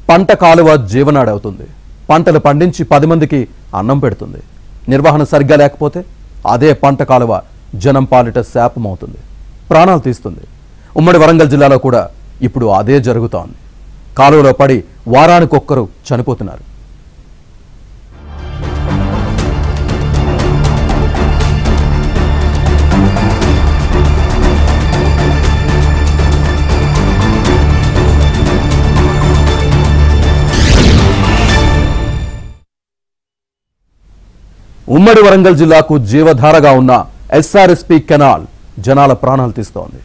పంట కాలువ జీవనాడవుతుంది. పంటలు పండించి 10 మందికి అన్నం పెడుతుంది. నిర్వహణ సరిగ్గా లేకపోతే అదే పంట కాలువ జనం పాలిట శాపమవుతుంది, ప్రాణాలు తీస్తుంది. ఉమ్మడి వరంగల్ జిల్లాలో కూడా ఇప్పుడు అదే జరుగుతోంది. కాలువలో పడి వారానికొక్కరు చనిపోతున్నారు. ఉమ్మడి వరంగల్ జిల్లాకు జీవధారగా ఉన్న ఎస్ఆర్ఎస్పీ కెనాల్ జనాల ప్రాణాలు తీస్తోంది.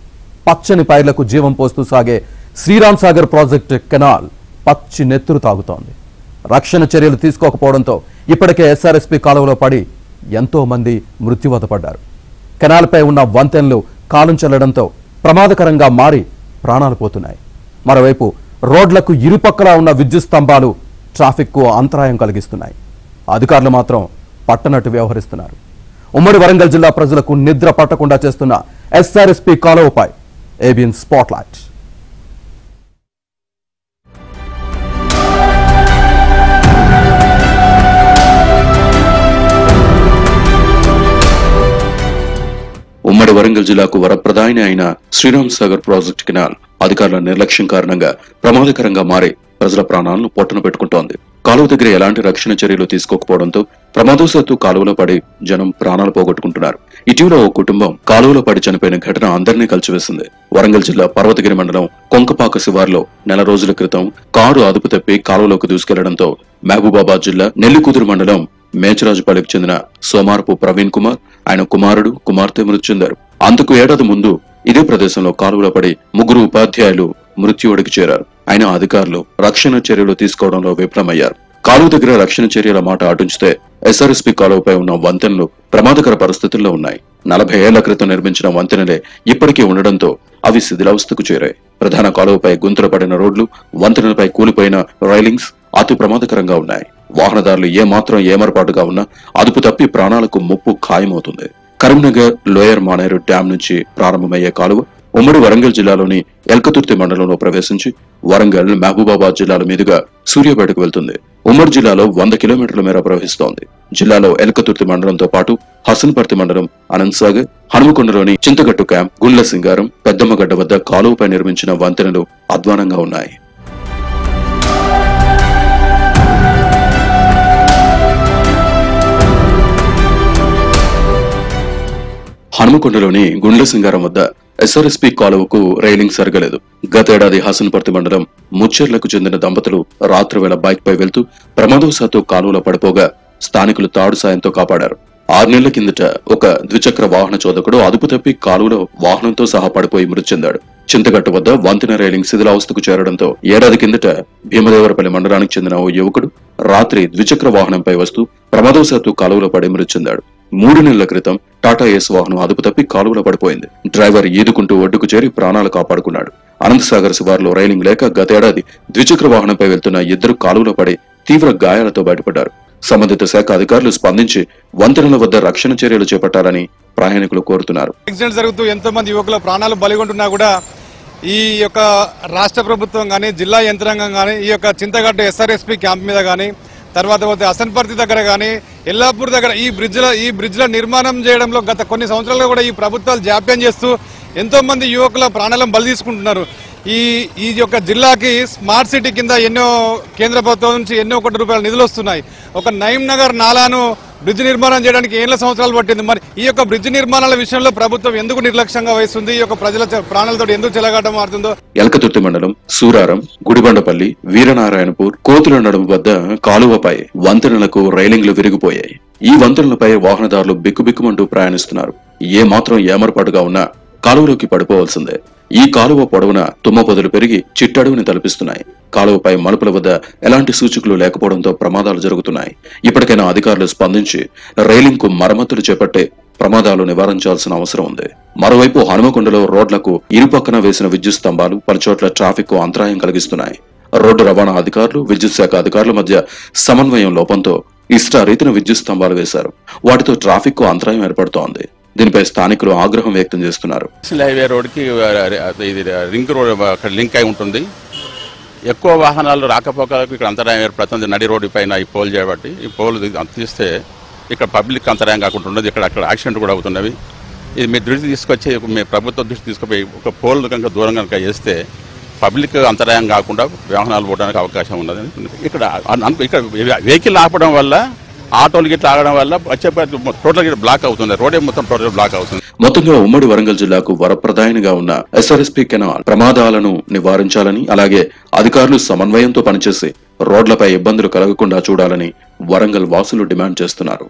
పచ్చని పైర్లకు జీవం పోస్తూ సాగే శ్రీరామ్ సాగర్ ప్రాజెక్టు కెనాల్ పచ్చి నెత్తురు తాగుతోంది. రక్షణ చర్యలు తీసుకోకపోవడంతో ఇప్పటికే ఎస్ఆర్ఎస్పీ కాలువలో పడి ఎంతో మంది మృత్యువాత పడ్డారు. కెనాల్పై ఉన్న వంతెనలు కాలం చెల్లడంతో ప్రమాదకరంగా మారి ప్రాణాలు పోతున్నాయి. మరోవైపు రోడ్లకు ఇరుపక్కలా ఉన్న విద్యుత్ స్తంభాలు ట్రాఫిక్కు అంతరాయం కలిగిస్తున్నాయి. అధికారులు మాత్రం పట్టనట్టు వ్యవహరిస్తున్నారు. ఉమ్మడి వరంగల్ జిల్లా ప్రజలకు నిద్ర పట్టకుండా చేస్తున్న ఎస్ఆర్ఎస్పీ కాలువపై ఏబిఎన్ స్పాట్లైట్. ఉమ్మడి వరంగల్ జిల్లాకు వరప్రదాయిని అయిన శ్రీరామ్ సాగర్ ప్రాజెక్టు కెనాల్ అధికారుల నిర్లక్ష్యం కారణంగా ప్రమాదకరంగా మారి ప్రజల ప్రాణాలను పొట్టన పెట్టుకుంటోంది. కాలువ దగ్గర ఎలాంటి రక్షణ చర్యలు తీసుకోకపోవడంతో ప్రమాదవశాత్తు కాలువలో పడి జనం ప్రాణాలు పోగొట్టుకుంటున్నారు. ఇటీవల ఓ కుటుంబం కాలువలో పడి చనిపోయిన ఘటన అందరినీ కలిచివేసింది. వరంగల్ జిల్లా పర్వతగిరి మండలం కొంకపాక శివార్లో నెల రోజుల క్రితం కారు అదుపు తప్పి కాలువలోకి దూసుకెళ్లడంతో మహబూబాబాద్ జిల్లా నెల్లికూతురు మండలం మేచరాజుపల్లికి చెందిన సోమారపు ప్రవీణ్ కుమార్, ఆయన కుమారుడు, కుమార్తె మృతి చెందారు. అంతకు ఏడాది ముందు ఇదే ప్రదేశంలో కాలువలో పడి 3 ఉపాధ్యాయులు మృత్యువుడికి చేరారు. అయినా అధికారులు రక్షణ చర్యలు తీసుకోవడంలో విఫలమయ్యారు. కాలువ దగ్గర రక్షణ చర్యల మాట అటుంచితే ఎస్ఆర్ఎస్పీ కాలువపై ఉన్న వంతెనలు ప్రమాదకర పరిస్థితుల్లో ఉన్నాయి. 40 ఏళ్ల క్రితం నిర్మించిన వంతెనలే ఇప్పటికీ ఉండడంతో అవి శిథిలావస్థకు చేరాయి. ప్రధాన కాలువపై గుంతలు పడిన రోడ్లు, వంతెనలపై కూలిపోయిన రైలింగ్స్ అతి ప్రమాదకరంగా ఉన్నాయి. వాహనదారులు ఏమాత్రం ఏమరపాటుగా ఉన్నా అదుపు తప్పి ప్రాణాలకు ముప్పు ఖాయమవుతుంది. కరీంనగర్ లోయర్ మానేరు డ్యాం నుంచి ప్రారంభమయ్యే కాలువ ఉమ్మడి వరంగల్ జిల్లాలోని ఎల్కతుర్తి మండలంలో ప్రవేశించి వరంగల్, మహబూబాబాద్ జిల్లాల మీదుగా సూర్యాపేటకు వెళ్తుంది. ఉమ్మడి జిల్లాలో 100 కిలోమీటర్ల మేర ప్రవహిస్తోంది. జిల్లాలో ఎల్కతుర్తి మండలంతో పాటు హసన్పర్తి మండలం, అనంతసాగర్, హనుమకొండలోని చింతగట్టు క్యాంప్, గుండ్ల సింగారం, పెద్దమ్మగడ్డ వద్ద కాలువపై నిర్మించిన వంతెనలు అధ్వానంగా ఉన్నాయి. హనుమకొండలోని గుండ్ల సింగారం వద్ద ఎస్ఆర్ఎస్పీ కాలువకు రైలింగ్ సరగలేదు. గతేడాది హసన్పర్తి మండలం ముచ్చెర్లకు చెందిన దంపతులు రాత్రివేళ బైక్ పై వెళ్తూ ప్రమాదవశాత్తు కాలువలో పడిపోగా స్థానికులు తాడు సాయంతో కాపాడారు. 6 నెలల కిందట ఒక ద్విచక్ర వాహన చోదకుడు అదుపు తప్పి కాలువలో వాహనంతో సహా పడిపోయి మృతి చెందాడు. చింతగట్టు వద్ద వంతెన రైలింగ్ శిథిలావస్థకు చేరడంతో ఏడాది కిందట భీమదేవరపల్లి మండలానికి చెందిన ఓ యువకుడు రాత్రి ద్విచక్ర వాహనంపై వస్తూ ప్రమాదవశాత్తు కాలువలో పడి మృతి చెందాడు. 3 నెలల క్రితం టాటా ఏస్ వాహనం అదుపు తప్పి కాలువలో పడిపోయింది. డ్రైవర్ ఈదుకుంటూ ఒడ్డుకు చేరి ప్రాణాలు కాపాడుకున్నాడు. అనంతసాగర్ శివార్లో రైలింగ్ లేక గతేడాది ద్విచక్ర వాహనంపై వెళ్తున్న 2 కాలువలో పడి తీవ్ర గాయాలతో బయటపడ్డారు. సంబంధిత శాఖ అధికారులు స్పందించి వంతెనల వద్ద రక్షణ చర్యలు చేపట్టాలని ప్రయాణికులు కోరుతున్నారు. యాక్సిడెంట్ జరుగుతూ ఎంతో మంది యువకుల ప్రాణాలు బలిగొంటున్నా కూడా ఈ యొక్క రాష్ట్ర ప్రభుత్వం గానీ, జిల్లా యంత్రాంగం గానీ, ఈ యొక్క చింతగట్టు ఎస్ఆర్ఎస్పీ క్యాంప్ మీద గానీ, తర్వాత హసన్పర్తి దగ్గర కానీ, ఎల్లాపూర్ దగ్గర ఈ బ్రిడ్జ్ల నిర్మాణం చేయడంలో గత కొన్ని సంవత్సరాలుగా కూడా ఈ ప్రభుత్వాలు జాప్యం చేస్తూ ఎంతో మంది యువకుల ప్రాణాలను బలి తీసుకుంటున్నారు. ఈ యొక్క జిల్లాకి స్మార్ట్ సిటీ కింద ఎన్నో కేంద్ర ప్రభుత్వం నుంచి ఎన్నో కోట్ల రూపాయల నిధులు వస్తున్నాయి. ఒక నయీం నగర్ నాలాను బ్రిడ్జ్ నిర్మాణం చేయడానికి 7 సంవత్సరాలు పట్టింది. మరి ఈ యొక్క బ్రిడ్జ్ నిర్మాణాల విషయంలో ప్రభుత్వం ఎందుకు నిర్లక్ష్యంగా వహిస్తుంది? ఈ యొక్క ప్రజల ప్రాణాలతో ఎందుకు చెలగాటం మారుతుందో. ఎల్కతుర్తి మండలం సూరారం, గుడిబండపల్లి, వీరనారాయణపూర్, కోతుల నడుము వద్ద కాలువపై వంతెనలకు రైలింగ్లు విరిగిపోయాయి. ఈ వంతెనలపై వాహనదారులు బిక్కుబిక్కుమంటూ ప్రయాణిస్తున్నారు. ఏ మాత్రం ఏమరపాటుగా ఉన్నా కాలువలోకి పడిపోవాల్సిందే. ఈ కాలువ పొడవున తుమ్మ పొదలు పెరిగి చిట్టడుగుని తలపిస్తున్నాయి. కాలువపై మలుపుల వద్ద ఎలాంటి సూచకులు లేకపోవడంతో ప్రమాదాలు జరుగుతున్నాయి. ఇప్పటికైనా అధికారులు స్పందించి రైలింగ్ కు మరమ్మతులు చేపట్టే ప్రమాదాలు నివారించాల్సిన అవసరం ఉంది. మరోవైపు హనుమకొండలో రోడ్లకు ఇరుపక్కన వేసిన విద్యుత్ స్తంభాలు పలుచోట్ల ట్రాఫిక్ కు అంతరాయం కలిగిస్తున్నాయి. రోడ్డు రవాణా అధికారులు, విద్యుత్ శాఖ అధికారుల మధ్య సమన్వయం లోపంతో ఇష్టారీతిన విద్యుత్ స్తంభాలు వేశారు. వాటితో ట్రాఫిక్ కు అంతరాయం ఏర్పడుతోంది. దీనిపై స్థానికులు ఆగ్రహం వ్యక్తం చేస్తున్నారు. హైవే రోడ్ కి రింగ్ రోడ్ లింక్ అయి ఉంటుంది. ఎక్కువ వాహనాలు రాకపోకలకు ఇక్కడ అంతరాయం ఏర్పడుతుంది. నడి రోడ్డు పైన ఈ పోల్ చేయబట్టి ఈ పోల్ తీస్తే ఇక్కడ పబ్లిక్ అంతరాయం కాకుండా ఉన్నది. ఇక్కడ యాక్సిడెంట్ కూడా అవుతున్నవి. ఇది మీ దృష్టి తీసుకొచ్చి మీ ప్రభుత్వ దృష్టి తీసుకుపోయి ఒక పోల్ కనుక దూరం కనుక చేస్తే పబ్లిక్ అంతరాయం కాకుండా వాహనాలు పోవడానికి అవకాశం ఉన్నది. ఇక్కడ వెహికల్ ఆపడం వల్ల ఆటోలు గిట్లా ఆగడం వల్ల వచ్చే టోటల్ బ్లాక్ అవుతుంది. రోడ్డే మొత్తం టోటల్ బ్లాక్ అవుతుంది. మొత్తంగా ఉమ్మడి వరంగల్ జిల్లాకు వరప్రదాయనిగా ఉన్న ఎస్ఆర్ఎస్పీ కెనాల్ ప్రమాదాలను నివారించాలని, అలాగే అధికారులు సమన్వయంతో పనిచేసి రోడ్లపై ఇబ్బందులు కలగకుండా చూడాలని వరంగల్ వాసులు డిమాండ్ చేస్తున్నారు.